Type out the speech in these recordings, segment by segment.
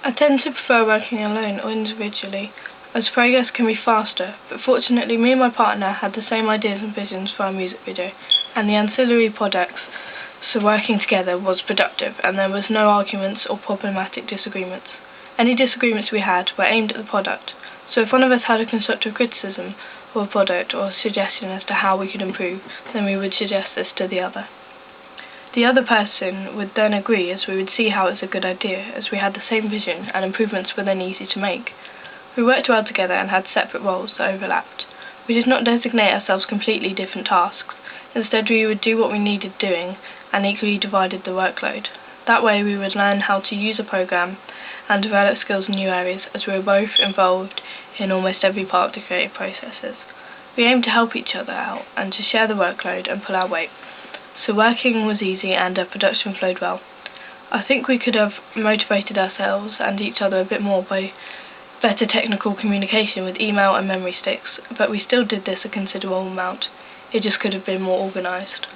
I tend to prefer working alone or individually, as progress can be faster, but fortunately me and my partner had the same ideas and visions for our music video, and the ancillary products, so working together was productive and there was no arguments or problematic disagreements. Any disagreements we had were aimed at the product, so if one of us had a constructive criticism of a product or a suggestion as to how we could improve, then we would suggest this to the other. The other person would then agree, as we would see how it's a good idea, as we had the same vision and improvements were then easy to make. We worked well together and had separate roles that overlapped. We did not designate ourselves completely different tasks. Instead, we would do what we needed doing and equally divided the workload. That way we would learn how to use a program and develop skills in new areas, as we were both involved in almost every part of the creative processes. We aimed to help each other out and to share the workload and pull our weight. So working was easy and our production flowed well. I think we could have motivated ourselves and each other a bit more by better technical communication with email and memory sticks, but we still did this a considerable amount. It just could have been more organised.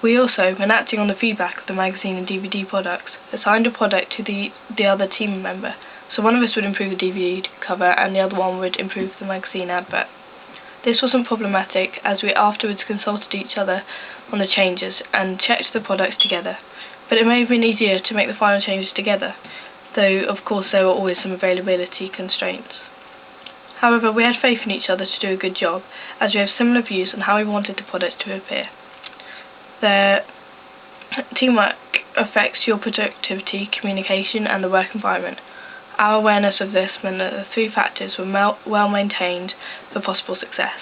We also, when acting on the feedback of the magazine and DVD products, assigned a product to the other team member, so one of us would improve the DVD cover and the other one would improve the magazine advert. This wasn't problematic, as we afterwards consulted each other on the changes and checked the products together, but it may have been easier to make the final changes together, though of course there were always some availability constraints. However, we had faith in each other to do a good job, as we have similar views on how we wanted the product to appear. Their teamwork affects your productivity, communication and the work environment. Our awareness of this meant that the three factors were well maintained for possible success.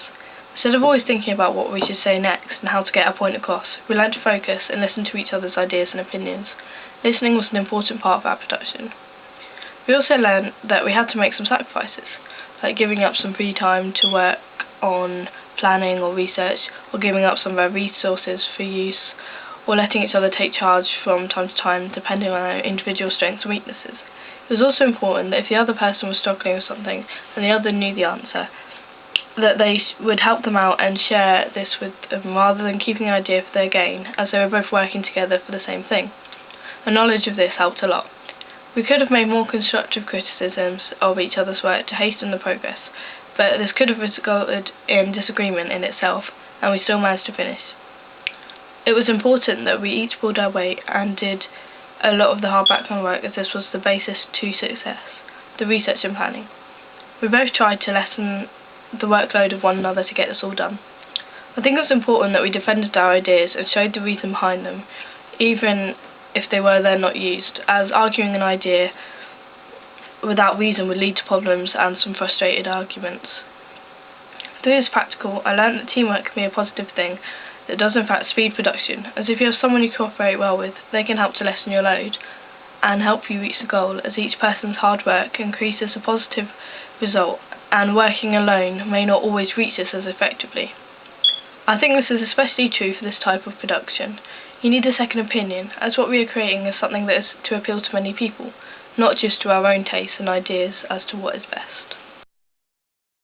Instead of always thinking about what we should say next and how to get our point across, we learned to focus and listen to each other's ideas and opinions. Listening was an important part of our production. We also learned that we had to make some sacrifices, like giving up some free time to work on planning or research, or giving up some of our resources for use, or letting each other take charge from time to time depending on our individual strengths and weaknesses. It was also important that if the other person was struggling with something and the other knew the answer, that they would help them out and share this with them rather than keeping the idea for their gain, as they were both working together for the same thing. A knowledge of this helped a lot. We could have made more constructive criticisms of each other's work to hasten the progress, but this could have resulted in disagreement in itself, and we still managed to finish. It was important that we each pulled our weight and did a lot of the hard background work, as this was the basis to success, the research and planning. We both tried to lessen the workload of one another to get this all done. I think it was important that we defended our ideas and showed the reason behind them, even if they were then not used, as arguing an idea without reason would lead to problems and some frustrated arguments. Through this practical, I learned that teamwork can be a positive thing that does in fact speed production, as if you have someone you cooperate well with, they can help to lessen your load and help you reach the goal, as each person's hard work increases a positive result, and working alone may not always reach this as effectively. I think this is especially true for this type of production. You need a second opinion, as what we are creating is something that is to appeal to many people, not just to our own tastes and ideas as to what is best.